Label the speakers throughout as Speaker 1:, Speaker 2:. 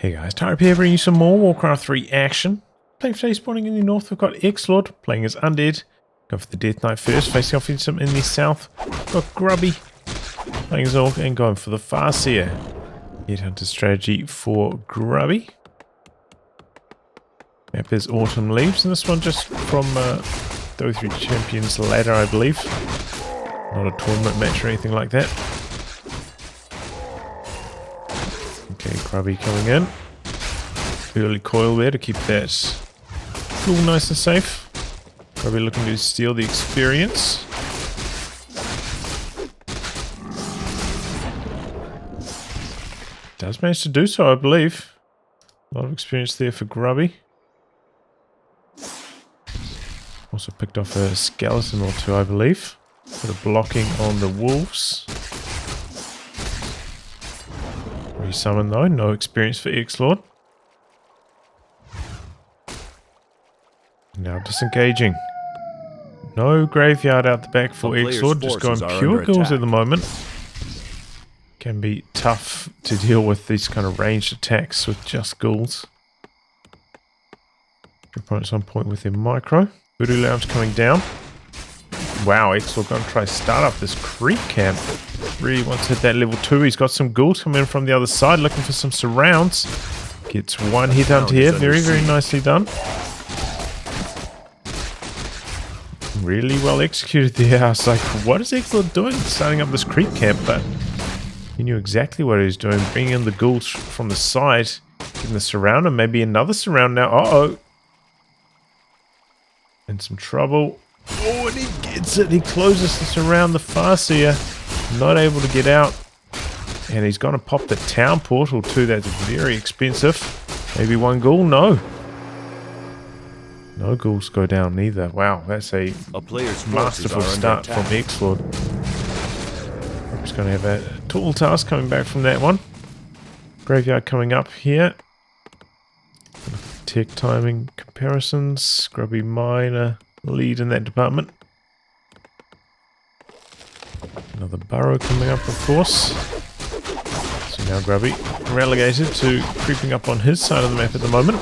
Speaker 1: Hey guys, Tyre here bringing you some more Warcraft 3 action. Playing today, spawning in the north, we've got Xlord playing as Undead. Go for the Death Knight first, facing off into some in the south. Got Grubby playing as Orc and going for the Farseer. Headhunter strategy for Grubby. Map is Autumn Leaves, and this one just from WC3 Champions ladder, I believe. Not a tournament match or anything like that. Okay, Grubby coming in. Early coil there to keep that tool nice and safe. Grubby looking to steal the experience. Does manage to do so, I believe. A lot of experience there for Grubby. Also picked off a skeleton or two, I believe. Bit of blocking on the wolves. Resummon though, no experience for Xlord. Now disengaging. No graveyard out the back for Xlord, just going pure ghouls at the moment. Can be tough to deal with these kind of ranged attacks with just ghouls. Your opponent's on point with their micro. Voodoo Lounge coming down. Wow, Xlord going to try to start up this creep camp. Really wants to hit that level 2. He's got some ghouls coming in from the other side, looking for some surrounds. Gets one hit under here. Very, very nicely done. Really well executed there. I was like, what is Xlord doing? Starting up this creep camp, but he knew exactly what he was doing. Bringing in the ghouls from the side, getting the surround, and maybe another surround now. Uh-oh. In some trouble. Oh, and he gets it. He closes this around the Farseer. Not able to get out. And he's going to pop the town portal too. That's very expensive. Maybe one ghoul? No. No ghouls go down neither. Wow, that's a masterful start from Xlord. I'm just going to have a tool task coming back from that one. Graveyard coming up here. Tech timing comparisons. Grubby minor lead in that department. Another burrow coming up, of course. So now Grubby relegated to creeping up on his side of the map at the moment.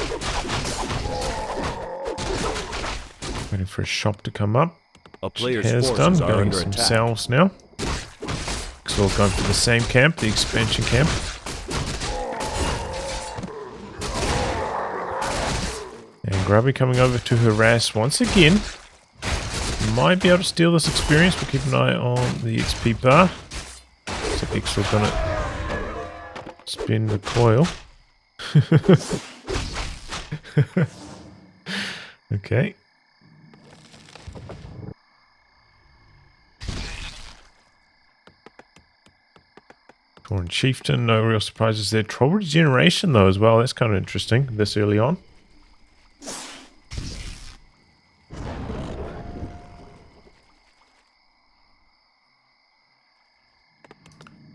Speaker 1: Waiting for a shop to come up.
Speaker 2: A player's
Speaker 1: has done.
Speaker 2: Going
Speaker 1: Going some salves now. Xlord going for the same camp, the expansion camp. And Grubby coming over to harass once again. Might be able to steal this experience, but keep an eye on the XP bar. So Xlord gonna spin the coil. Okay. Torn Chieftain, no real surprises there. Troll Regeneration though as well, that's kind of interesting this early on.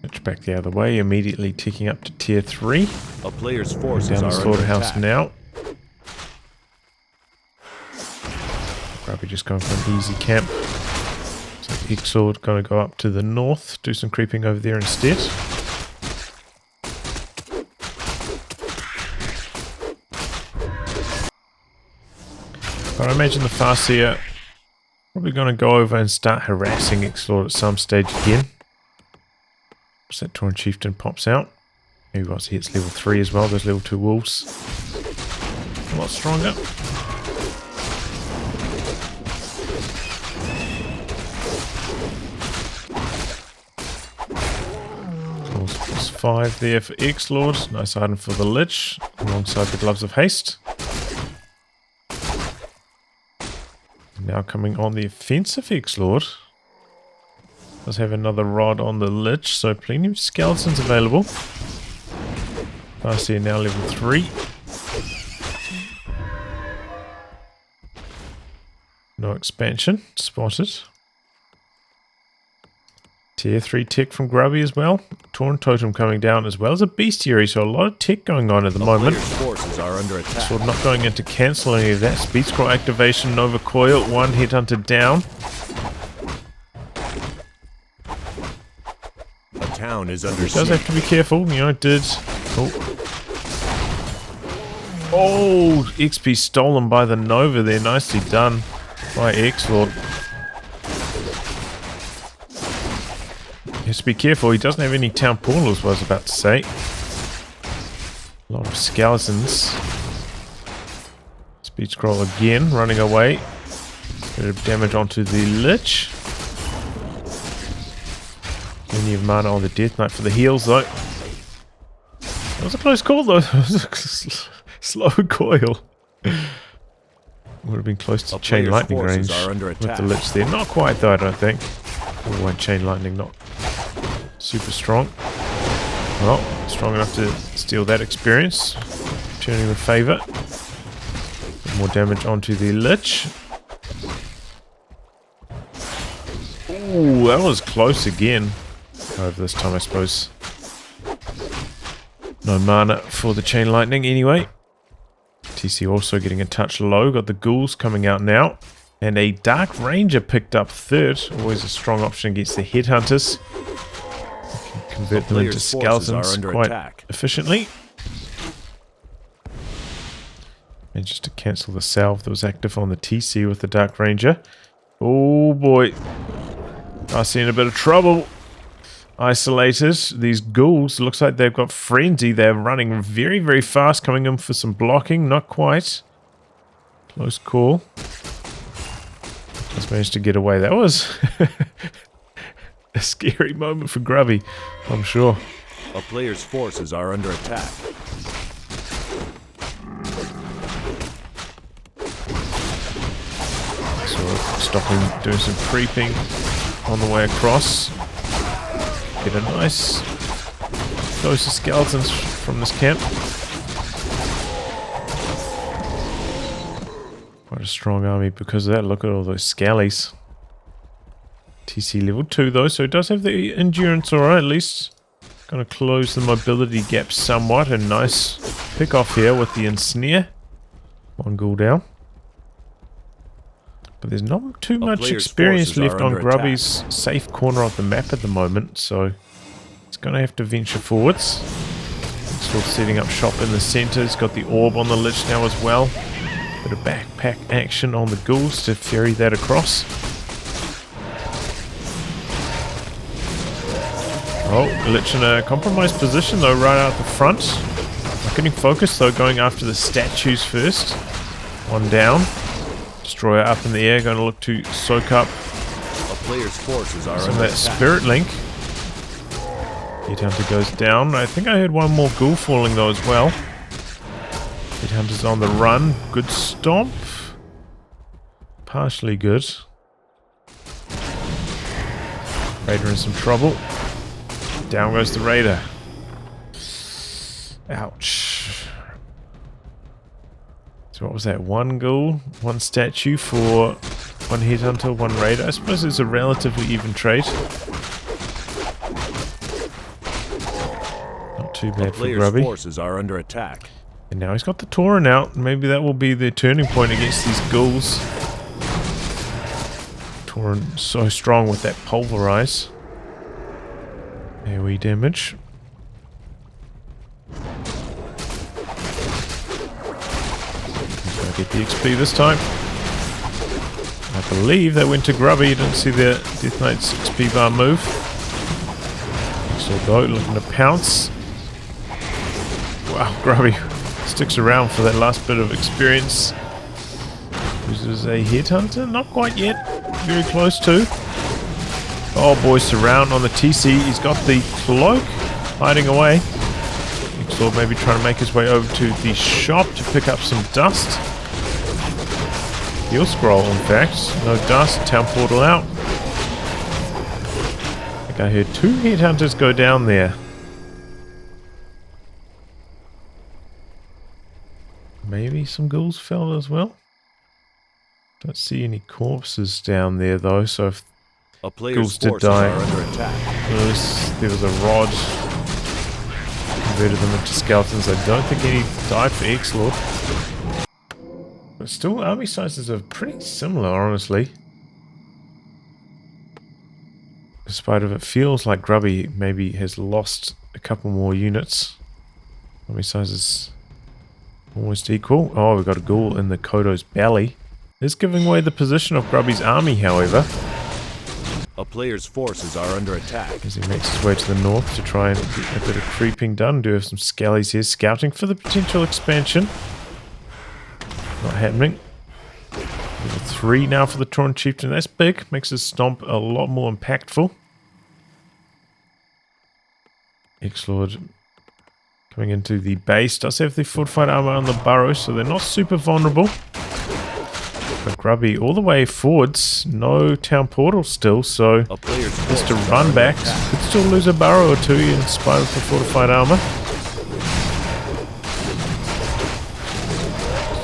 Speaker 1: Switch back the other way, immediately ticking up to tier 3.
Speaker 2: A player's forces
Speaker 1: down the
Speaker 2: are
Speaker 1: slaughterhouse now. Grubby just going for an easy camp. So Xlord going to go up to the north, do some creeping over there instead. But I imagine the Farseer probably going to go over and start harassing Xlord at some stage again. Once that Torn Chieftain pops out. Maybe once he hits level 3 as well, those level 2 wolves. A lot stronger. Plus 5 there for Xlord. Nice item for the Lich, alongside the Gloves of Haste. Now coming on the offensive Xlord. Does have another rod on the Lich, so plenty of skeletons available. Farseer now level 3. No expansion spotted. Tier 3 tech from Grubby as well. Torn Totem coming down as well as a bestiary, so a lot of tech going on at the moment.
Speaker 2: Forces are under attack.
Speaker 1: Sort of not going into cancel any of that. Speed Scroll activation, Nova Coil, one Headhunter down.
Speaker 2: A town is under
Speaker 1: Does have to be careful, you know, it did. Oh. Oh, XP stolen by the Nova there. Nicely done by Xlord. He has to be careful. He doesn't have any town portals, I was about to say. A lot of skeletons. Speed scroll again, running away. Bit of damage onto the Lich. Plenty of mana on the Death Knight for the heals, though. That was a close call, though. Slow coil. Would have been close to chain lightning range with the Lich there. Not quite, though, I don't think. Oh, chain lightning, not super strong. Well, strong enough to steal that experience. Turning the favour. More damage onto the Lich. Ooh, that was close again. However, this time I suppose no mana for the chain lightning anyway. TC also getting a touch low. Got the ghouls coming out now. And a Dark Ranger picked up third. Always a strong option against the headhunters. Convert them into skeletons quite efficiently. And just to cancel the salve that was active on the TC with the Dark Ranger. Oh boy. I see in a bit of trouble. Isolated. These ghouls, looks like they've got frenzy. They're running very, very fast, coming in for some blocking. Not quite. Close call. Just managed to get away. That was a scary moment for Grubby, I'm sure.
Speaker 2: A player's forces are under attack.
Speaker 1: So stopping, doing some creeping on the way across. Get a nice dose of skeletons from this camp. Quite a strong army because of that. Look at all those scallies. TC level 2 though, so it does have the endurance alright at least. Gonna close the mobility gap somewhat. A nice pick off here with the ensnare. One ghoul down. But there's not too much experience left on Grubby's safe corner of the map at the moment, so he's gonna have to venture forwards. Still setting up shop in the center. He's got the orb on the Lich now as well. Bit of backpack action on the ghouls to ferry that across. Oh, Lich in a compromised position though, right out the front. Not getting focused though, going after the statues first. One down. Destroyer up in the air, going to look to soak up some of that Spirit Link. Headhunter goes down. I think I heard one more ghoul falling though as well. Headhunter's on the run. Good stomp. Partially good. Raider in some trouble. Down goes the Raider. Ouch. So what was that? One ghoul, one statue for one headhunter, one raider. I suppose it's a relatively even trade. Not too bad for Grubby.
Speaker 2: Forces are under attack.
Speaker 1: And now he's got the Tauren out. Maybe that will be the turning point against these ghouls. Tauren so strong with that pulverize. AoE damage. Get the XP this time. I believe that went to Grubby. You didn't see the Death Knight's XP bar move. So though, looking to pounce. Wow, Grubby sticks around for that last bit of experience. Uses a headhunter. Not quite yet. Very close to. Oh boy, surround on the TC. He's got the cloak hiding away. Xlord maybe trying to make his way over to the shop to pick up some dust. Heal scroll, in fact. No dust. Town portal out. I think I heard 2 headhunters go down there. Maybe some ghouls fell as well. Don't see any corpses down there though, so if ghouls did die, there was a rod. Converted them into skeletons. I don't think any died for Xlord. But still, army sizes are pretty similar, honestly. Despite of it feels like Grubby maybe has lost a couple more units. Army sizes Almost equal. Oh, we've got a ghoul in the Kodo's belly. It's giving away the position of Grubby's army, however.
Speaker 2: A player's forces are under attack.
Speaker 1: As he makes his way to the north to try and get a bit of creeping done. Do have some skellies here scouting for the potential expansion. Not happening. Level 3 now for the Tauren Chieftain. That's big. Makes his stomp a lot more impactful. Xlord coming into the base. Does have the fortified armor on the burrows, so they're not super vulnerable. But Grubby all the way forwards. No town portal still, so just to run back. Could still lose a burrow or two in spite of the fortified armor.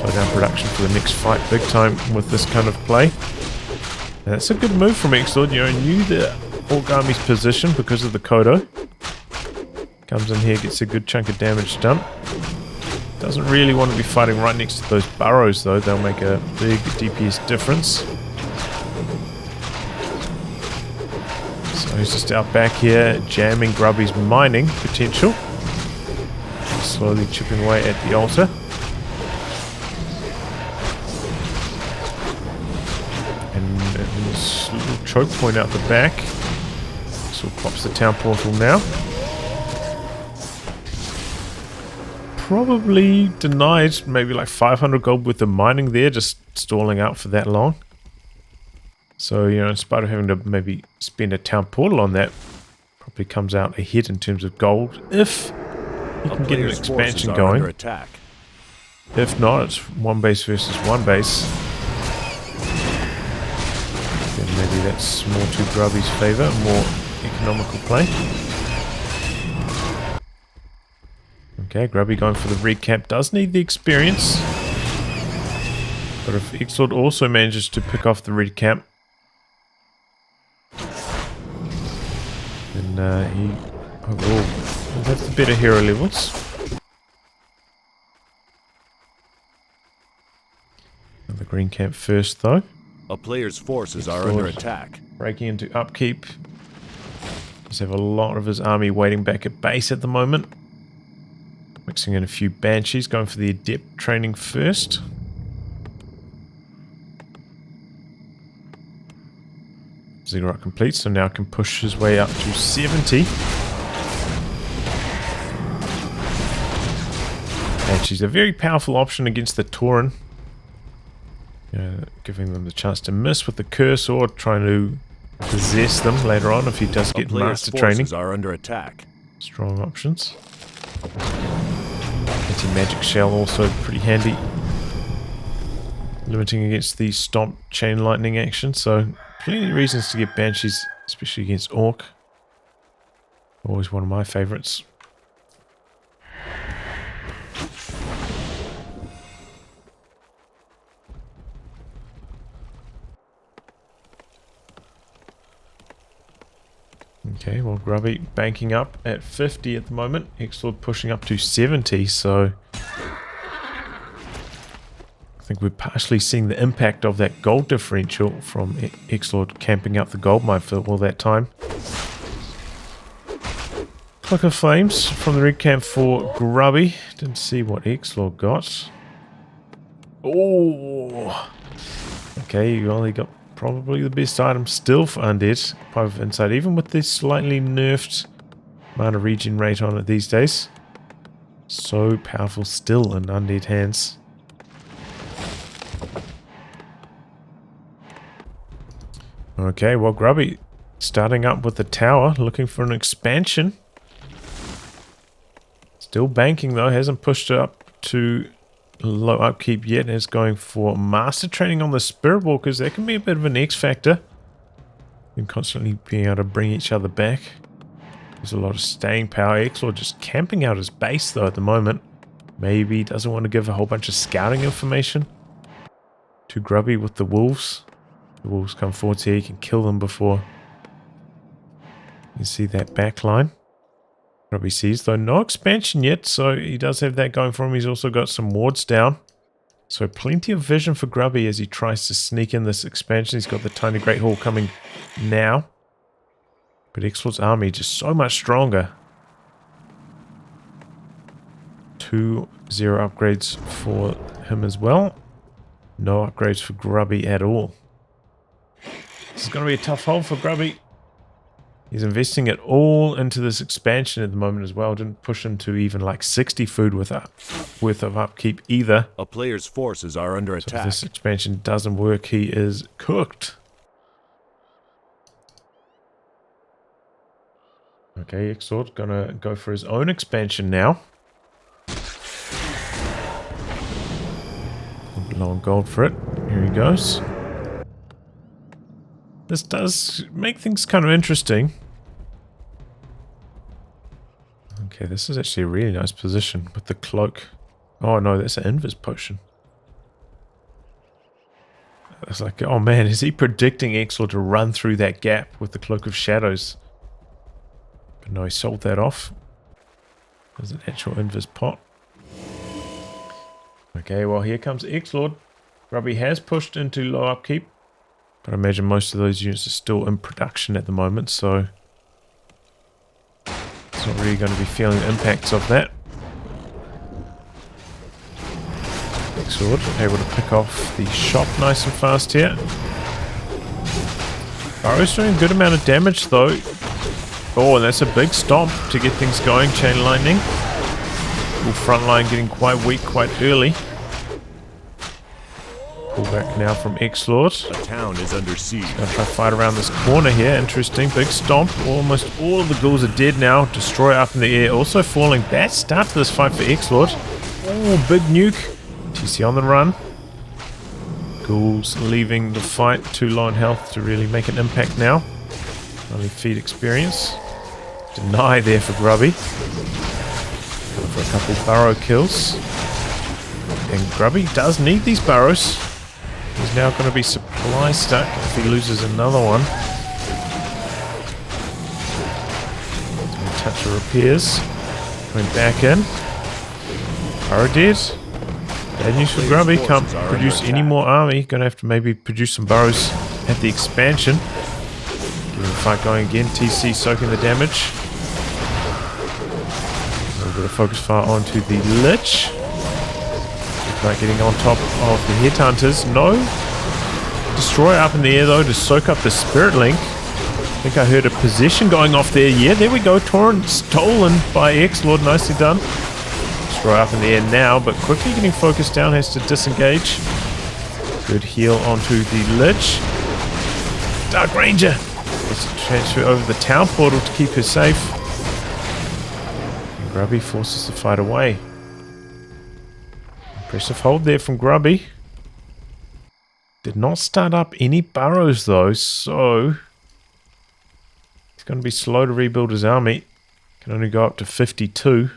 Speaker 1: Slow down production for the next fight big time with this kind of play. And that's a good move from Xlord. You know, knew the Orc army's position because of the Kodo. Comes in here, gets a good chunk of damage done. Doesn't really want to be fighting right next to those burrows though, they'll make a big DPS difference. So he's just out back here, jamming Grubby's mining potential. Slowly chipping away at the altar. And this little choke point out the back. So pops the town portal now. Probably denied maybe like 500 gold with the mining there, just stalling out for that long. So, you know, in spite of having to maybe spend a town portal on that, probably comes out ahead in terms of gold if you can get an expansion going. If not, it's one base versus one base. Then maybe that's more to Grubby's favour, more economical play. Okay, Grubby going for the recap. Does need the experience. But if Xlord also manages to pick off the recap, then he overall will have the better hero levels. The green camp first though.
Speaker 2: A player's forces are under attack.
Speaker 1: Breaking into upkeep. Does have a lot of his army waiting back at base at the moment. Mixing in a few banshees, going for the adept training first. Ziggurat complete, so now can push his way up to 70. Banshee's a very powerful option against the Tauren. Giving them the chance to miss with the curse or trying to possess them later on if he does get master training.
Speaker 2: Are under attack.
Speaker 1: Strong options. Anti-magic shell also pretty handy. Limiting against the stomp chain lightning action, so plenty of reasons to get banshees, especially against Orc. Always one of my favourites. Okay, well, Grubby banking up at 50 at the moment. Xlord pushing up to 70, so I think we're partially seeing the impact of that gold differential from Xlord camping out the gold mine for all that time. Click of Flames from the red camp for Grubby. Didn't see what Xlord got. Oh! Okay, you only got probably the best item still for Undead. Pipe of Insight, even with this slightly nerfed mana regen rate on it these days. So powerful still in Undead hands. Okay, well, Grubby starting up with the tower, looking for an expansion. Still banking though, hasn't pushed it up to low upkeep yet, is going for master training on the Spirit Walkers. That can be a bit of an X factor in constantly being able to bring each other back. There's a lot of staying power. Xlord just camping out his base though at the moment. Maybe doesn't want to give a whole bunch of scouting information to Grubby with the wolves. The wolves come forward here, he can kill them before you can see that back line. Grubby sees though no expansion yet, so he does have that going for him. He's also got some wards down, so plenty of vision for Grubby as he tries to sneak in this expansion. He's got the tiny Great Hall coming now, but Xlord's army just so much stronger. 0 upgrades for him as well. No upgrades for Grubby at all. This is going to be a tough hold for Grubby. He's investing it all into this expansion at the moment as well. Didn't push him to even like 60 food worth of upkeep either.
Speaker 2: A player's forces are under
Speaker 1: So if
Speaker 2: attack.
Speaker 1: this expansion doesn't work, he is cooked. Okay, Xlord gonna go for his own expansion now. Low on gold for it. Here he goes. This does make things kind of interesting. Okay, this is actually a really nice position with the cloak. Oh no, that's an invis potion. It's like, oh man, is he predicting Xlord to run through that gap with the Cloak of Shadows? But no, he sold that off. There's an actual invis pot. Okay, well here comes Xlord. Grubby has pushed into low upkeep, but I imagine most of those units are still in production at the moment, so it's not really going to be feeling the impacts of that. Xlord able to pick off the shop nice and fast here. Burrow's doing a good amount of damage though. Oh, and that's a big stomp to get things going. Chain lightning. Full front line getting quite weak quite early. Pull back now from Xlord.
Speaker 2: The town is under siege.
Speaker 1: Gonna try to fight around this corner here. Interesting. Big stomp. Almost all of the ghouls are dead now. Destroyer up in the air. Also falling. Bad start to this fight for Xlord. Oh, big nuke. TC on the run. Ghouls leaving the fight. Too low in health to really make an impact now. Only feed experience. Deny there for Grubby. Going for a couple burrow kills. And Grubby does need these burrows. He's now going to be supply stuck if he loses another one. Touch of repairs. Going back in. Burrow dead. Bad news for Grubby. Can't produce any more army. Going to have to maybe produce some burrows at the expansion. Getting the fight going again. TC soaking the damage. A little bit of focus fire onto the Lich. Like getting on top of the Headhunters. No. Destroyer up in the air though to soak up the Spirit Link. I think I heard a possession going off there. Yeah, there we go. Torrent stolen by Xlord. Nicely done. Destroyer up in the air now, but quickly getting focused down. Has to disengage. Good heal onto the Lich. Dark Ranger. Has to transfer over the town portal to keep her safe. And Grubby forces the fight away. Impressive hold there from Grubby. Did not start up any burrows though, so he's going to be slow to rebuild his army. Can only go up to 52.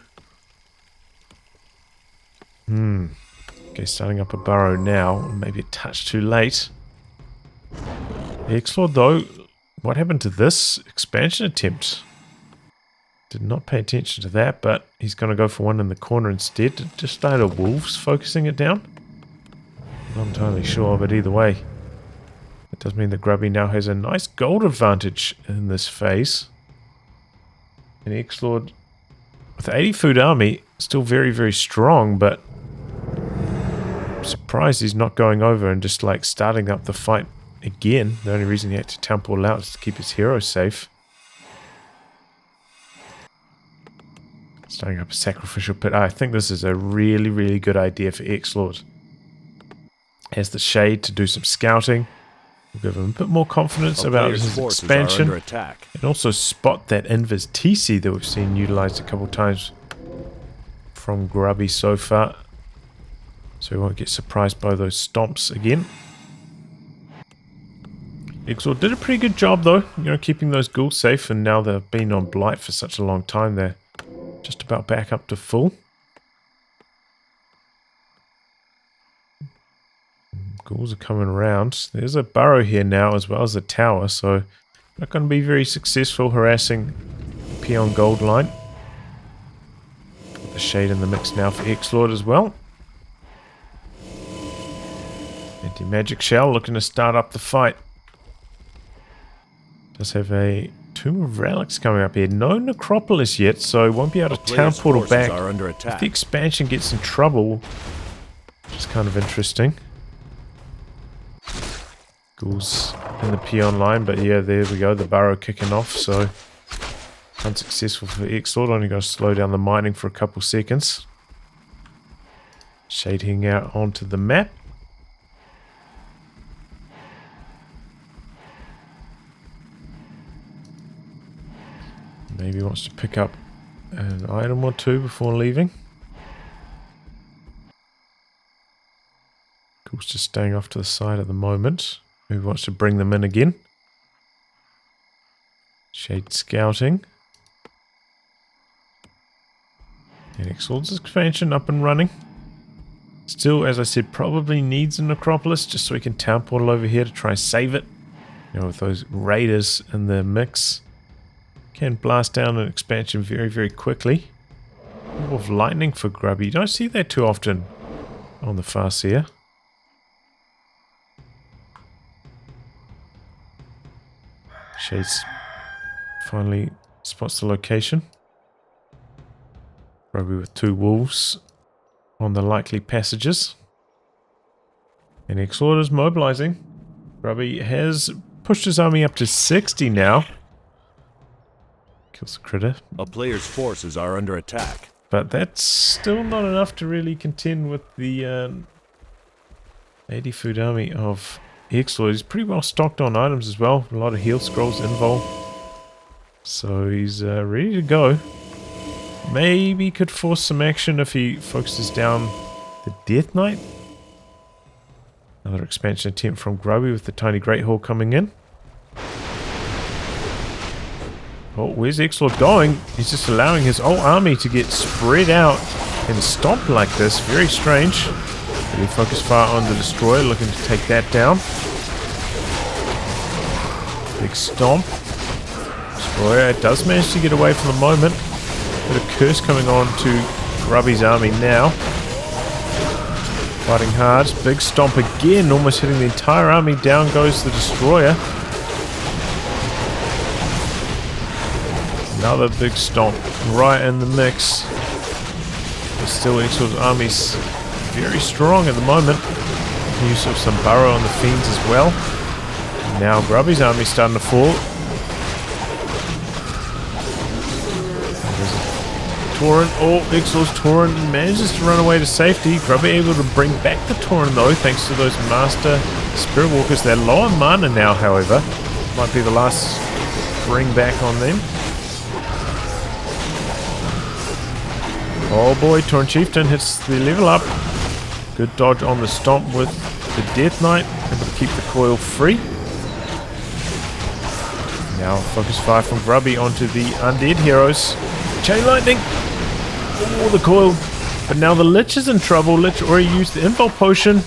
Speaker 1: Okay, starting up a burrow now. Maybe a touch too late. Xlord though, what happened to this expansion attempt? Did not pay attention to that, but he's going to go for one in the corner instead. Just started wolves focusing it down. Not entirely sure, but either way, it does mean that Grubby now has a nice gold advantage in this phase. And Xlord, with 80 food army, still very, very strong, but I'm surprised he's not going over and just like starting up the fight again. The only reason he had to town portal out is to keep his heroes safe. Starting up a sacrificial pit. I think this is a really, really good idea for Xlord. Has the shade to do some scouting. We'll give him a bit more confidence about his expansion. And also spot that invis TC that we've seen utilized a couple times from Grubby so far. So we won't get surprised by those stomps again. Xlord did a pretty good job though, keeping those ghouls safe, and now they've been on blight for such a long time, they're just about back up to full. Ghouls are coming around. There's a burrow here now as well as a tower, so not going to be very successful harassing the Peon Gold line. Put the shade in the mix now for Xlord as well. Anti-magic shell looking to start up the fight. Does have a Tomb of Relics coming up here. No necropolis yet, so won't be able to town portal back.
Speaker 2: Are under
Speaker 1: If
Speaker 2: attack.
Speaker 1: the expansion gets in trouble, which is kind of interesting. Ghouls in the peon line, but yeah, there we go. The burrow kicking off, so unsuccessful for Xlord. Only going to slow down the mining for a couple seconds. Shading out onto the map. Maybe wants to pick up an item or two before leaving. Ghouls just staying off to the side at the moment. Maybe wants to bring them in again. Shade scouting. And Xlord's expansion up and running. Still, as I said, probably needs a necropolis just so we can town portal over here to try and save it. You know, with those raiders in the mix. Can blast down an expansion very, very quickly. Orb of lightning for Grubby. You don't see that too often on the Farseer. Shades finally spots the location. Grubby with 2 wolves on the likely passages. And Xlord is mobilizing. Grubby has pushed his army up to 60 now. Kills the critter.
Speaker 2: A player's forces are under attack.
Speaker 1: But that's still not enough to really contend with the 80 food army of Xlord. He's pretty well stocked on items as well. A lot of heal scrolls involved. So he's ready to go. Maybe could force some action if he focuses down the Death Knight. Another expansion attempt from Grubby with the tiny Great Hall coming in. Oh, where's Xlord going? He's just allowing his whole army to get spread out and stomped like this. Very strange. Really focus fire on the destroyer, looking to take that down. Big stomp. Destroyer does manage to get away for the moment. Bit of curse coming on to Grubby's army now. Fighting hard. Big stomp again, almost hitting the entire army. Down goes the destroyer. Another big stomp right in the mix. But still, Xlord's army's very strong at the moment. Use of some burrow on the fiends as well. And now Grubby's army's starting to fall. Torrent. Oh, Xlord's Torrent manages to run away to safety. Grubby able to bring back the Torrent though, thanks to those Master Spirit Walkers. They're low on mana now, however. Might be the last bring back on them. Oh boy, Torrent Chieftain hits the level up. Good dodge on the stomp with the Death Knight. Able to keep the coil free. Now focus fire from Grubby onto the Undead heroes. Chain Lightning! Oh, the coil. But now the Lich is in trouble. Lich already used the Invul Potion.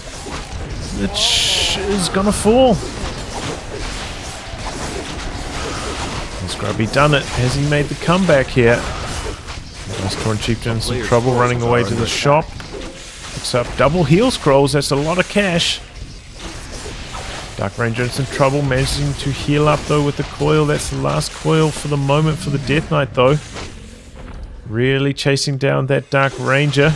Speaker 1: Lich is gonna fall. Has Grubby done it? Has he made the comeback here? Nice Torrent Chieftain in some trouble running away to the shop. Picks up double heal scrolls. That's a lot of cash. Dark Ranger in some trouble, managing to heal up though with the coil. That's the last coil for the moment for the Death Knight though. Really chasing down that Dark Ranger.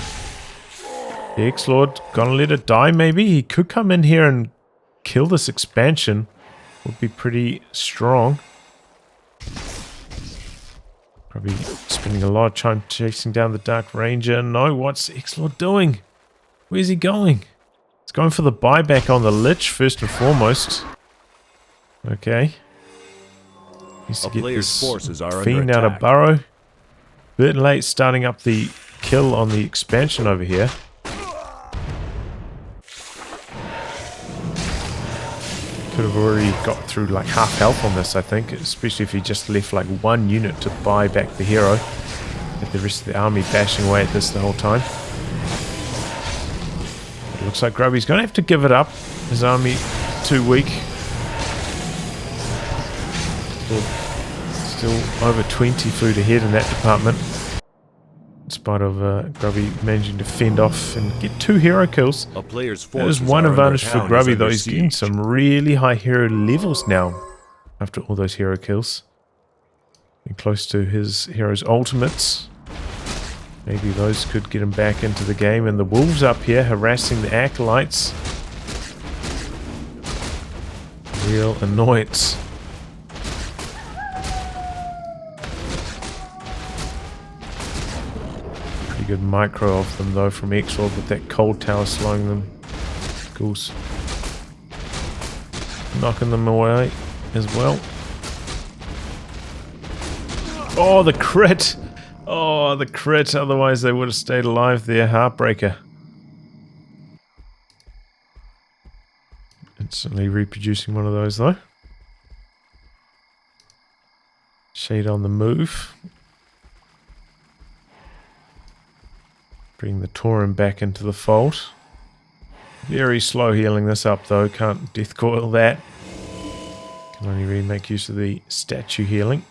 Speaker 1: The Xlord gonna let it die maybe? He could come in here and kill this expansion. Would be pretty strong. Probably spending a lot of time chasing down the Dark Ranger. No, what's Xlord doing? Where's he going? He's going for the buyback on the Lich first and foremost. Okay. Needs to get this fiend out of burrow. Bit late starting up the kill on the expansion over here. Could have already got through like half health on this, I think, especially if he just left like one unit to buy back the hero. Get the rest of the army bashing away at this the whole time. It looks like Grubby's going to have to give it up. His army too weak. Still over 20 food ahead in that department. In spite of Grubby managing to fend off and get 2 hero kills. There's one advantage for Grubby though. He's getting some really high hero levels now after all those hero kills. Getting close to his hero's ultimates. Maybe those could get him back into the game. And the wolves up here harassing the acolytes. Real annoyance. Pretty good micro of them though from Xlord with that cold tower slowing them. Ghouls knocking them away as well. Oh, the crit! Oh, the crit. Otherwise they would have stayed alive there. Heartbreaker. Instantly reproducing one of those though. Shade on the move. Bring the Tauren back into the fold. Very slow healing this up though. Can't death coil that. Can only really make use of the statue healing.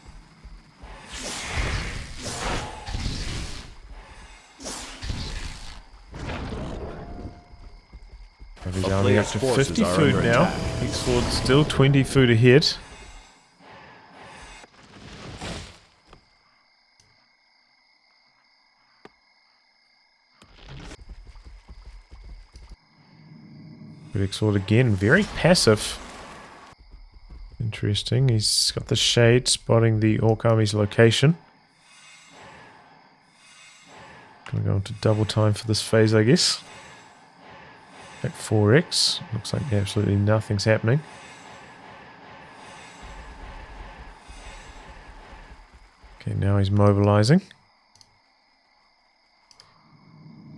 Speaker 1: He's only up to 50 food now. Xlord still 20 food ahead. But Xlord again, very passive. Interesting. He's got the shade spotting the Orc Army's location. Gonna go into double time for this phase, I guess. At 4x. Looks like absolutely nothing's happening. Okay, now he's mobilizing.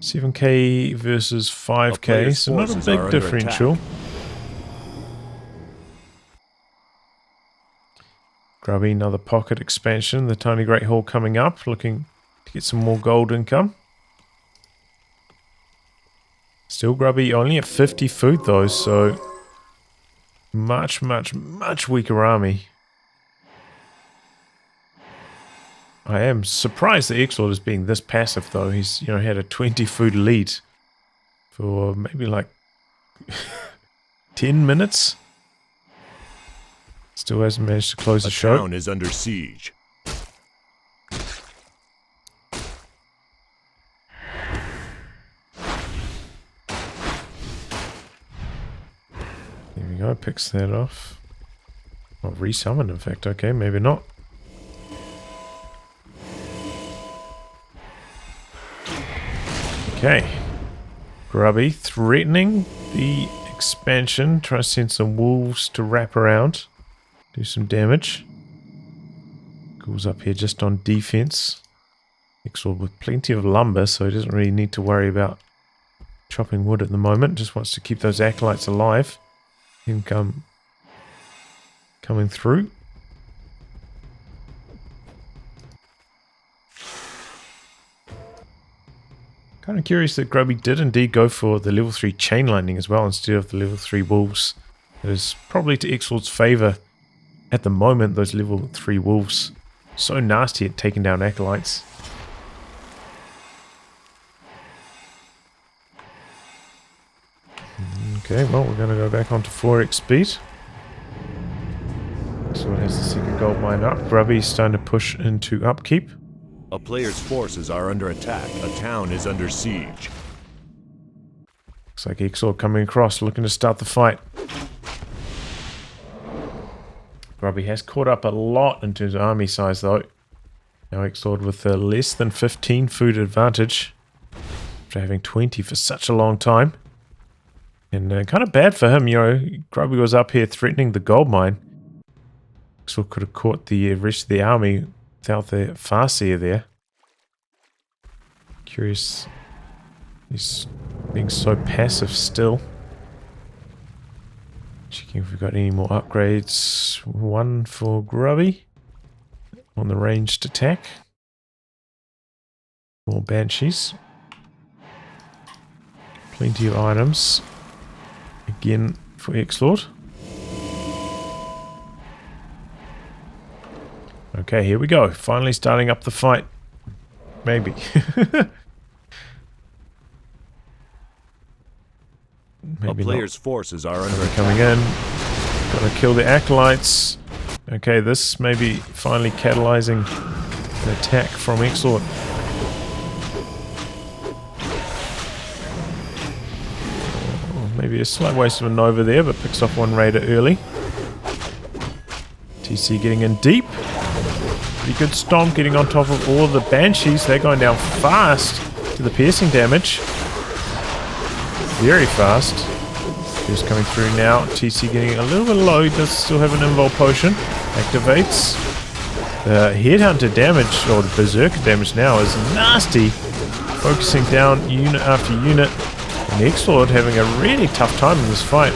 Speaker 1: 7k versus 5k, so not a big differential. Grubby, another pocket expansion. The Tiny Great Hall coming up, looking to get some more gold income. Still Grubby only at 50 food though, so much weaker army. I am surprised that Xlord is being this passive though. He's, you know, had a 20 food lead for maybe like 10 minutes. Still hasn't managed to close the show.
Speaker 2: The town is under siege.
Speaker 1: There we go, picks that off. Not resummoned, in fact. Okay, maybe not. Okay. Grubby threatening the expansion. Try to send some wolves to wrap around. Do some damage. Ghouls up here just on defense. Xlord with plenty of lumber, so he doesn't really need to worry about chopping wood at the moment. Just wants to keep those acolytes alive. Income coming through. Kind of curious that Grubby did indeed go for the level 3 chain lightning as well instead of the level 3 wolves. It is probably to Xlord's favour at the moment, those level 3 wolves. So nasty at taking down acolytes. Okay, well, we're going to go back onto 4x speed. Xlord has the second gold mine up. Grubby's starting to push into upkeep.
Speaker 2: A player's forces are under attack. A town is under siege.
Speaker 1: Looks like Xlord coming across, looking to start the fight. Grubby has caught up a lot in terms of army size though. Now Xlord with a less than 15 food advantage. After having 20 for such a long time. And kind of bad for him, you know. Grubby was up here threatening the gold mine. Xlord could have caught the rest of the army without the Farseer there. Curious. He's being so passive still. Checking if we've got any more upgrades. One for Grubby on the ranged attack. More Banshees. Plenty of items. Again for Xlord. Okay, here we go. Finally starting up the fight. Maybe.
Speaker 2: Maybe a player's forces are under attack.
Speaker 1: Coming in. Gotta kill the acolytes. Okay, this may be finally catalyzing an attack from Xlord. Maybe a slight waste of a Nova there, but picks off one Raider early. TC getting in deep. Pretty good stomp, getting on top of all of the Banshees. They're going down fast to the piercing damage. Very fast. Just coming through now. TC getting a little bit low. He does still have an invul potion. Activates. The Headhunter damage, or the Berserker damage now, is nasty. Focusing down unit after unit. And Xlord having a really tough time in this fight.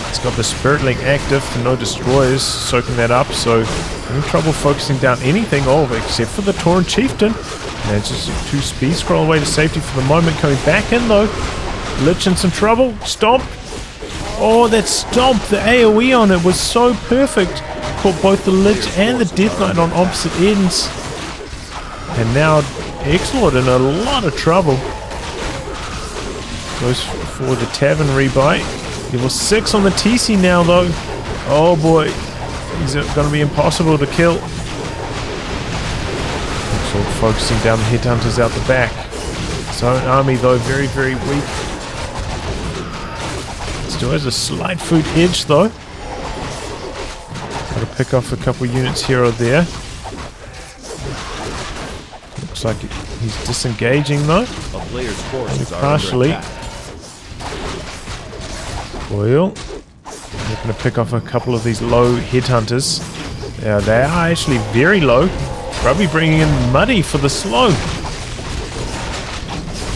Speaker 1: It's got the Spirit Link active for no destroyers, soaking that up, so any trouble focusing down anything except for the Tauren Chieftain. Manages to speed scroll away to safety for the moment, coming back in though. Lich in some trouble. Stomp. Oh, that stomp, the AoE on it was so perfect. Caught both the Lich and the Death Knight on opposite ends. And now Xlord in a lot of trouble. Goes for the Tavern rebuy. Level 6 on the TC now though. Oh boy. He's going to be impossible to kill. Sort of focusing down the Headhunters out the back. His own army though very, very weak. Still has a slight food edge though. Got to pick off a couple units here or there. Looks like he's disengaging though.
Speaker 2: A player's forces are
Speaker 1: partially.
Speaker 2: under attack.
Speaker 1: Oil. They're going to pick off a couple of these low Headhunters. Yeah, they are actually very low. Grubby bringing in Muddy for the slow.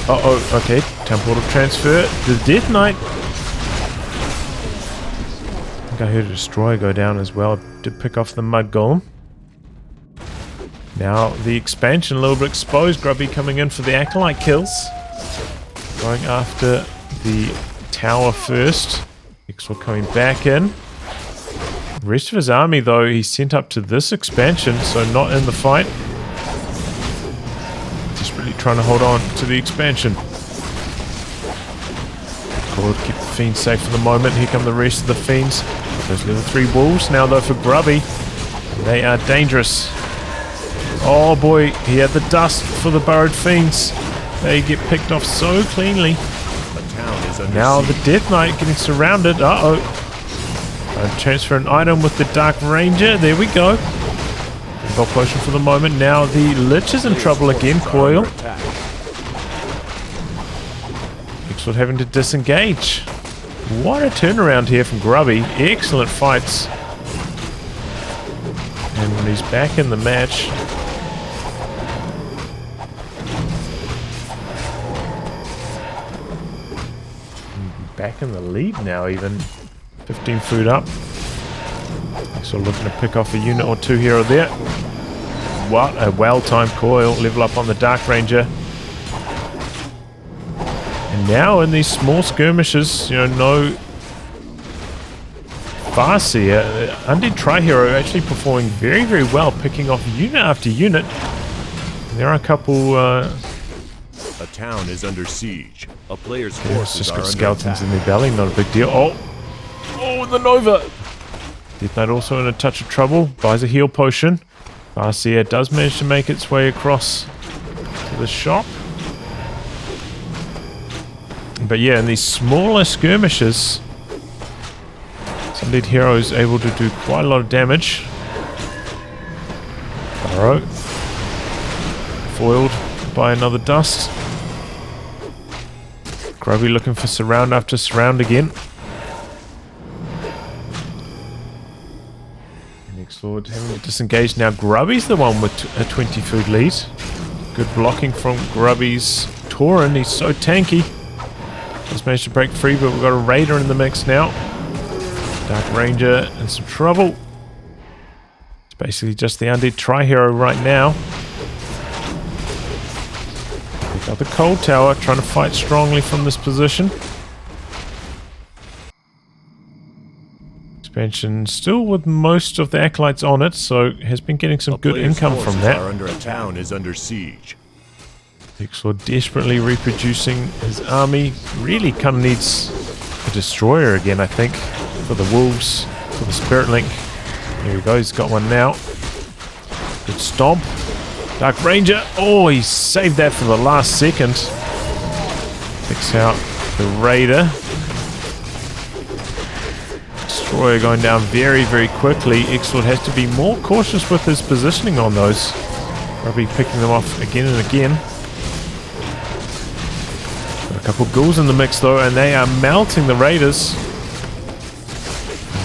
Speaker 1: Uh-oh, okay. Town Portal transfer. The Death Knight. I think I heard a Destroyer go down as well to pick off the Mud Golem. Now the expansion a little bit exposed. Grubby coming in for the Acolyte kills. Going after the tower first. Xlord coming back in. The rest of his army though he's sent up to this expansion, so not in the fight. Just really trying to hold on to the expansion. Cool, keep the Fiends safe for the moment. Here come the rest of the Fiends. Those level 3 wolves now though for Grubby. They are dangerous. Oh boy, he had the dust for the burrowed Fiends. They get picked off so cleanly. Now the Death Knight getting surrounded. Uh-oh. Transfer an item with the Dark Ranger. There we go. Invul potion for the moment. Now the Lich is in trouble again. Coil. Xlord having to disengage. What a turnaround here from Grubby. Excellent fights. And he's back in the match. Back in the lead now even. 15 food up. So looking to pick off a unit or two here or there. What a well-timed coil. Level up on the Dark Ranger. And now in these small skirmishes, you know, no Farseer. Undead Tri-Hero actually performing very, very well, picking off unit after unit. And there are a couple...
Speaker 2: A town is under siege. A player's
Speaker 1: it's
Speaker 2: forces
Speaker 1: just
Speaker 2: are
Speaker 1: got
Speaker 2: under
Speaker 1: skeletons
Speaker 2: attack.
Speaker 1: in their belly, not a big deal. Oh, the Nova! Death Knight also in a touch of trouble. Buys a heal potion. Farseer does manage to make its way across to the shop. But yeah, in these smaller skirmishes, Undead Hero is able to do quite a lot of damage. Burrow. Foiled by another dust. Grubby looking for surround after surround again. And Xlord having to disengage now. Grubby's the one with a 20 food lead. Good blocking from Grubby's Tauren. He's so tanky. Just managed to break free, but we've got a Raider in the mix now. Dark Ranger in some trouble. It's basically just the Undead Tri-Hero right now. Got the Cold Tower trying to fight strongly from this position. Expansion still with most of the Acolytes on it, so has been getting some good income from that.
Speaker 2: A town is under siege.
Speaker 1: Xlord desperately reproducing his army. Really kind of needs a destroyer again, I think, for the wolves, for the Spirit Link. There we go, he's got one now. Good stomp. Dark Ranger. Oh, he saved that for the last second. Picks out the Raider. Destroyer going down very, very quickly. Xlord has to be more cautious with his positioning on those. Probably picking them off again and again. Got a couple ghouls in the mix though, and they are melting the Raiders.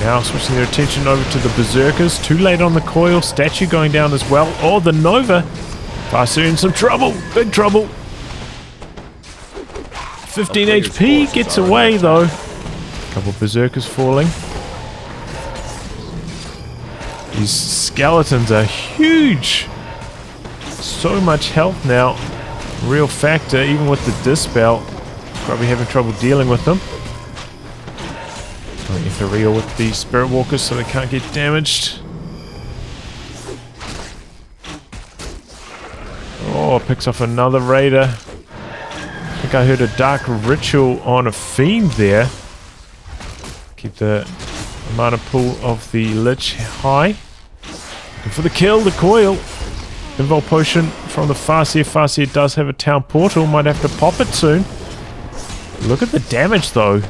Speaker 1: Now switching their attention over to the Berserkers. Too late on the coil. Statue going down as well. Oh, the Nova. Faster in some trouble. Big trouble. 15 HP. Gets away though. Couple Berserkers falling. These skeletons are huge. So much health now. Real factor, even with the Dispel. Probably having trouble dealing with them. Going ethereal with the Spirit Walkers so they can't get damaged. Oh, picks off another Raider. I think I heard a Dark Ritual on a Fiend there. Keep the mana pool of the Lich high. And for the kill, the coil. Invul Potion from the Farseer. Farseer does have a town portal. Might have to pop it soon. Look at the damage though.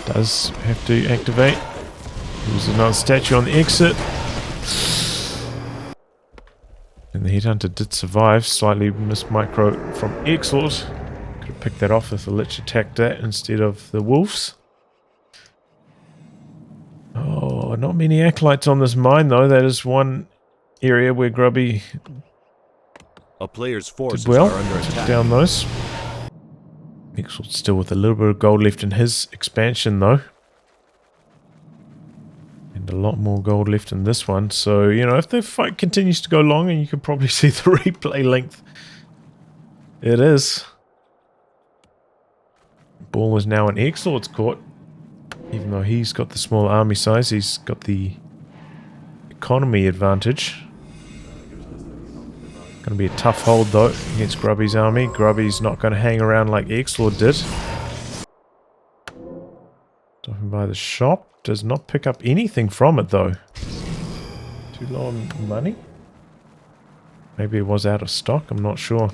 Speaker 1: Does have to activate. There's another statue on the exit. And the Headhunter did survive. Slightly missed micro from Xlord. Could have picked that off if the Lich attacked that instead of the Wolves. Oh, not many Acolytes on this mine though. That is one area where Grubby
Speaker 2: a player's forces
Speaker 1: did well.
Speaker 2: Are under
Speaker 1: Took
Speaker 2: attack.
Speaker 1: down those. Xlord still with a little bit of gold left in his expansion though. And a lot more gold left in this one. So, you know, if the fight continues to go long, and you can probably see the replay length it is. Ball is now in Xlord's court. Even though he's got the small army size, he's got the economy advantage. Going to be a tough hold though against Grubby's army. Grubby's not going to hang around like Xlord did. Stopping by the shop. Does not pick up anything from it though. Too low on money? Maybe it was out of stock, I'm not sure.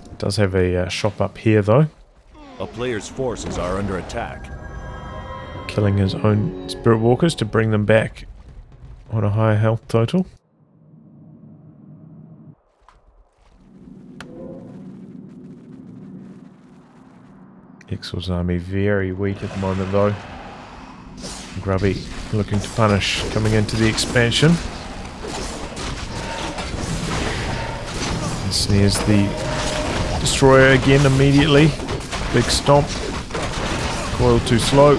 Speaker 1: It does have a shop up here though.
Speaker 2: A player's forces are under attack.
Speaker 1: Killing his own Spirit Walkers to bring them back on a higher health total. Xlord's army very weak at the moment though. Grubby looking to punish coming into the expansion. And snares the Destroyer again immediately. Big stomp. Coil too slow.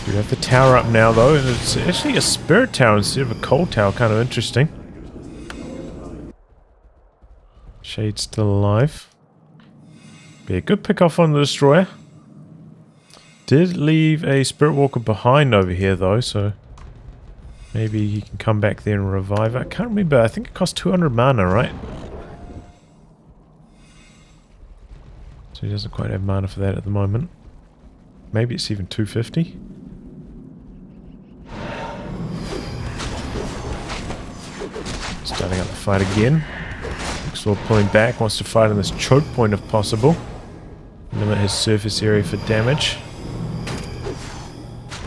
Speaker 1: We have the tower up now though, and it's actually a Spirit Tower instead of a Cold Tower, kind of interesting. Shade's still alive. Be a good pick off on the Destroyer. Did leave a Spirit Walker behind over here though, so maybe he can come back there and revive. I can't remember, I think it costs 200 mana, right? So he doesn't quite have mana for that at the moment. Maybe it's even 250. Starting up the fight again. Xlord pulling back, wants to fight on this choke point if possible. Limit his surface area for damage.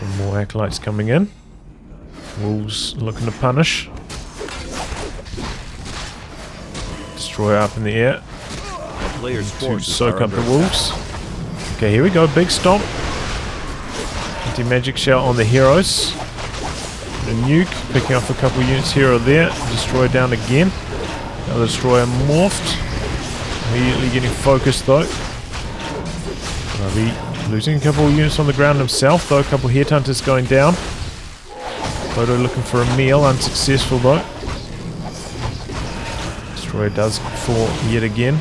Speaker 1: And more Acolytes coming in. Wolves looking to punish. Destroyer up in the air.
Speaker 2: Players'
Speaker 1: To
Speaker 2: forces
Speaker 1: soak
Speaker 2: are
Speaker 1: up the
Speaker 2: under
Speaker 1: wolves. Okay, here we go. Big stomp. Anti-magic shell on the heroes. A nuke, picking off a couple units here or there. Destroyer down again. Another Destroyer morphed. Immediately getting focused though. Grubby losing a couple of units on the ground himself though. A couple of Headhunters going down. Photo looking for a meal, unsuccessful though. Destroyer does fall yet again.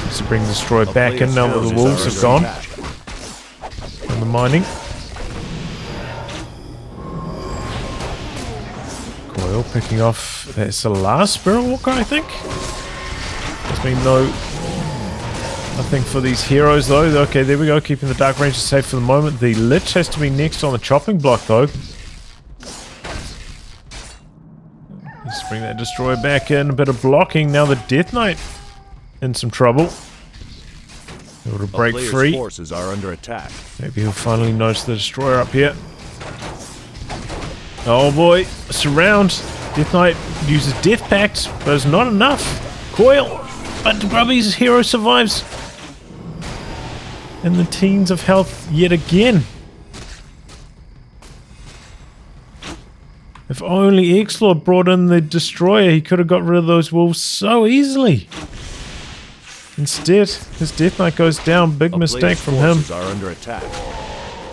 Speaker 1: Needs to bring the Destroyer back in now that the wolves have gone. And the mining. Coil picking off. That's the last Spirit Walker, I think. There's been no Nothing for these heroes though. Okay, there we go. Keeping the Dark Ranger safe for the moment. The Lich has to be next on the chopping block though. Let's bring that Destroyer back in. A bit of blocking. Now the Death Knight in some trouble. Able to break free.
Speaker 2: Forces are under attack.
Speaker 1: Maybe he'll finally notice the Destroyer up here. Oh boy. Surround. Death Knight uses Death Pact, but it's not enough. Coil. But Grubby's hero survives. In the teens of health yet again. If only Xlord brought in the Destroyer, he could have got rid of those wolves so easily. Instead, his Death Knight goes down. Big mistake from him.
Speaker 2: Are under attack.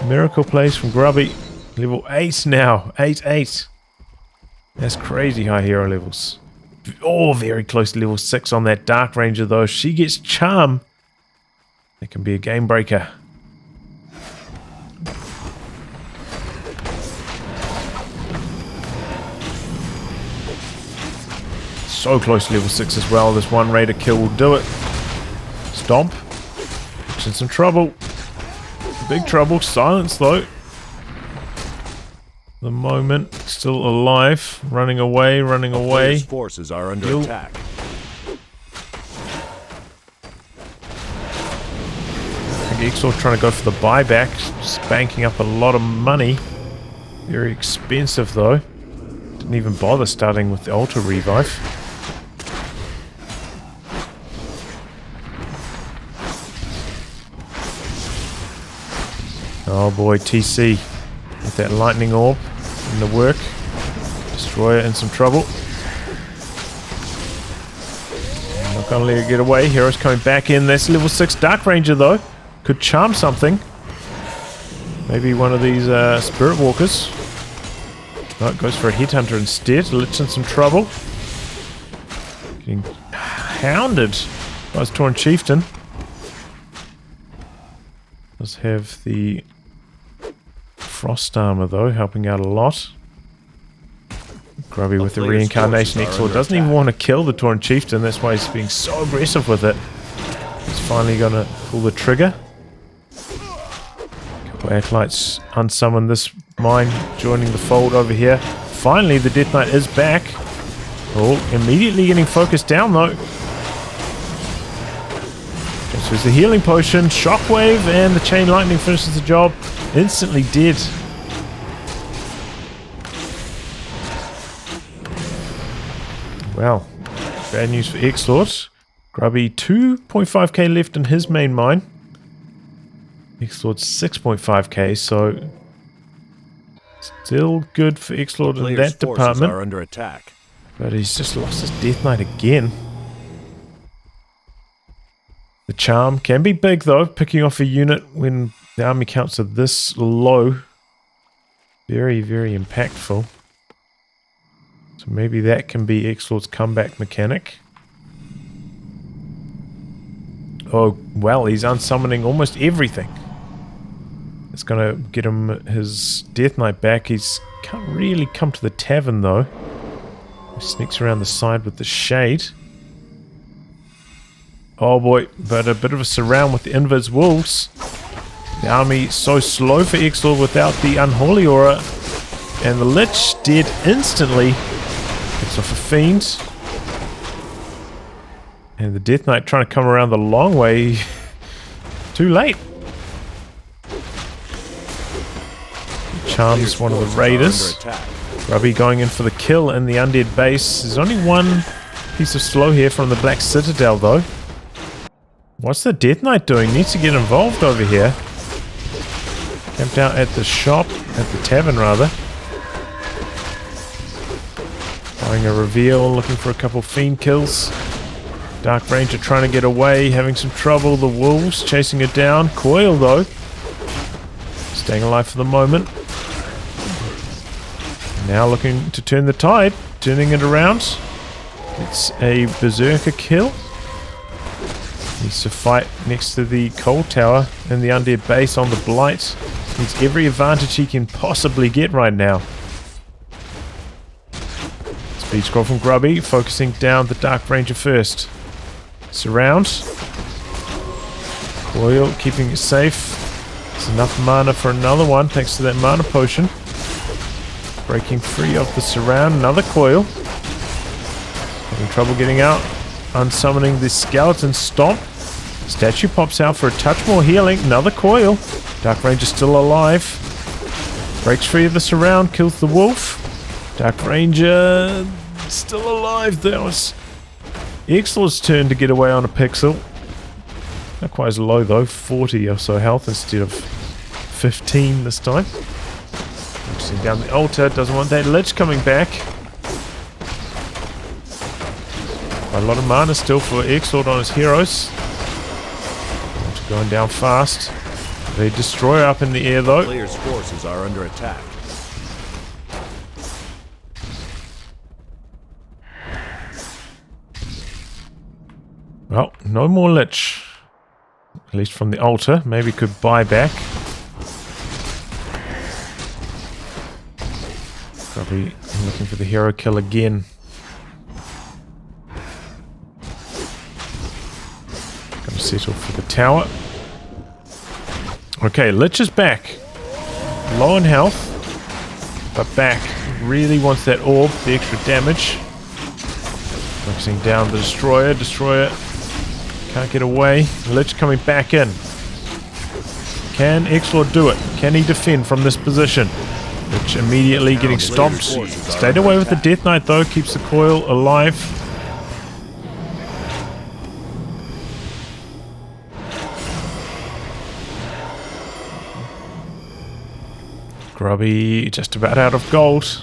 Speaker 1: Miracle plays from Grubby. Level 8 now. 8-8. That's crazy high hero levels. Oh, very close to level 6 on that Dark Ranger though. She gets Charm. That can be a game breaker. So close to level 6 as well. This one Raider kill will do it. Stomp. It's in some trouble. Big trouble. Silence though. The moment. Still alive. Running away. Running away.
Speaker 2: Forces are under attack.
Speaker 1: I think Xlord trying to go for the buyback. Just banking up a lot of money. Very expensive though. Didn't even bother starting with the Ultra Revive. Oh boy, TC with that lightning orb in the work. Destroyer in some trouble. Not gonna let it get away. Hero's coming back in. That's level 6 Dark Ranger though. Could charm something. Maybe one of these Spirit Walkers. No, it goes for a Headhunter instead. Lich in some trouble. Getting hounded by his Tauren Chieftain. Does have the Frost Armor though, helping out a lot. Grubby with the Reincarnation Xlord doesn't even want to kill the Tauren Chieftain, that's why he's being so aggressive with it. He's finally gonna pull the trigger. Couple Acolytes unsummon this mine, joining the fold over here. Finally the Death Knight is back. Oh, immediately getting focused down though. This was the healing potion, shockwave, and the chain lightning finishes the job. Instantly dead. Well, bad news for Xlord. Grubby 2.5k left in his main mine. Xlord 6.5k, so still good for Xlord in that department.
Speaker 2: Are under attack.
Speaker 1: But he's just lost his Death Knight again. The charm can be big though, picking off a unit when the army counts are this low. Very, very impactful. So maybe that can be Xlord's comeback mechanic. Oh, well, he's unsummoning almost everything. It's going to get him his Death Knight back. He's can't really come to the tavern though. He sneaks around the side with the shade. Oh boy, but a bit of a surround with the Invis Wolves. The army so slow for Xlord without the Unholy Aura. And the Lich dead instantly. Picks off a Fiend. And the Death Knight trying to come around the long way. Too late. Charms one of the Raiders. Grubby going in for the kill in the Undead base. There's only one piece of slow here from the Black Citadel though. What's the Death Knight doing? Needs to get involved over here. Camped out at the shop, at the tavern rather. Buying a reveal, looking for a couple Fiend kills. Dark Ranger trying to get away, having some trouble. The Wolves chasing it down. Coil though. Staying alive for the moment. Now looking to turn the tide. Turning it around. It's a Berserker kill. Needs to fight next to the Cold Tower in the Undead base on the Blight. Needs every advantage he can possibly get right now. Speed scroll from Grubby, focusing down the Dark Ranger first. Surround. Coil, keeping it safe. There's enough mana for another one, thanks to that mana potion. Breaking free of the surround. Another coil. Having trouble getting out. Unsummoning the skeleton stomp. Statue pops out for a touch more healing. Another coil. Dark Ranger still alive. Breaks free of the surround. Kills the wolf. Dark Ranger still alive. That was Xlord's turn to get away on a pixel. Not quite as low though. 40 or so health instead of 15 this time. Focusing down the altar. Doesn't want that lich coming back. Quite a lot of mana still for Xlord on his heroes. Going down fast. The destroyer up in the air though.
Speaker 2: Players' forces are under attack.
Speaker 1: Well, no more lich. At least from the altar. Maybe could buy back. Probably looking for the hero kill again. Gonna settle for the tower. Okay, lich is back. Low in health, but back. Really wants that orb, the extra damage. Focusing down the destroyer. Destroyer can't get away. Lich coming back in. Can Xlord do it? Can he defend from this position? Lich immediately getting stomped. Stayed away with the Death Knight though, keeps the coil alive. Grubby just about out of gold.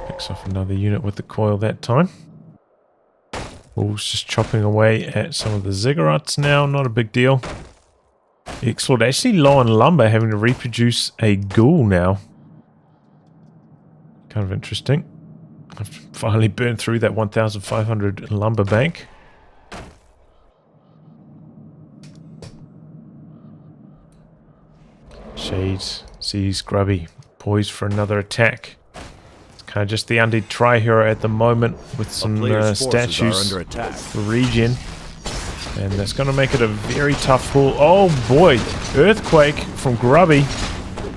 Speaker 1: Picks off another unit with the coil that time. Wolves just chopping away at some of the ziggurats now, not a big deal. Xlord actually low on lumber, having to reproduce a ghoul now. Kind of interesting. I've finally burned through that 1,500 lumber bank. Shades sees Grubby, poised for another attack. It's kind of just the undead tri-hero at the moment with some statues for regen. And that's going to make it a very tough pull. Oh boy, Earthquake from Grubby.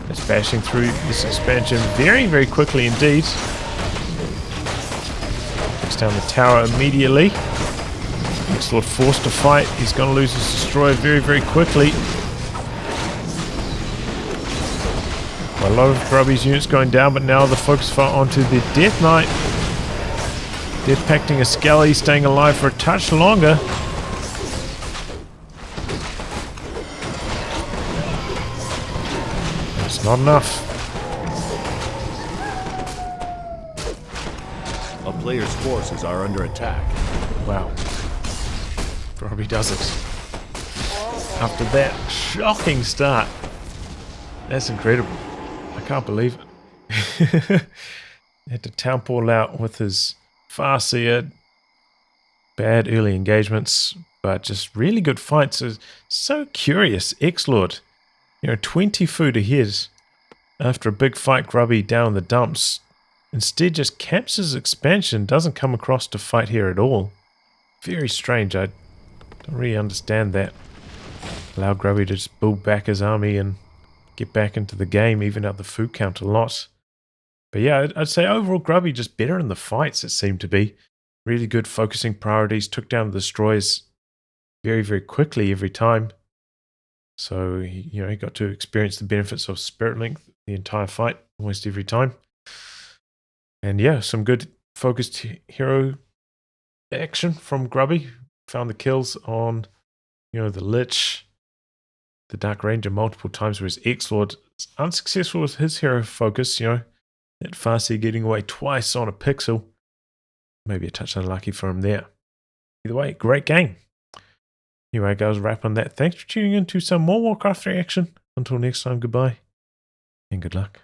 Speaker 1: It's bashing through this expansion very, very quickly indeed. Takes down the tower immediately. Xlord forced to fight. He's going to lose his destroyer very, very quickly. A lot of Grubby's units going down, but now the focus fire onto the Death Knight. Death Pacting a Skelly, staying alive for a touch longer. It's not enough.
Speaker 2: A player's forces are under attack.
Speaker 1: Wow. Grubby does it. After that shocking start. That's incredible. I can't believe it. Had to town ball out with his Farseer. Bad early engagements, but just really good fights. So curious. Xlord, 20 food ahead after a big fight. Grubby down in the dumps. Instead just camps his expansion. Doesn't come across to fight here at all. Very strange. I don't really understand that. Allow Grubby to just build back his army and get back into the game, even out the food count a lot. But yeah, I'd say overall Grubby just better in the fights, it seemed to be. Really good focusing priorities, took down the destroyers very, very quickly every time. So, he got to experience the benefits of Spirit Link the entire fight, almost every time. And yeah, some good focused hero action from Grubby. Found the kills on, the Lich, the Dark Ranger multiple times, whereas Xlord is unsuccessful with his hero focus, that Farseer getting away twice on a pixel. Maybe a touch unlucky for him there. Either way, great game. Anyway, guys, wrap on that. Thanks for tuning in to some more Warcraft 3 action. Until next time, goodbye and good luck.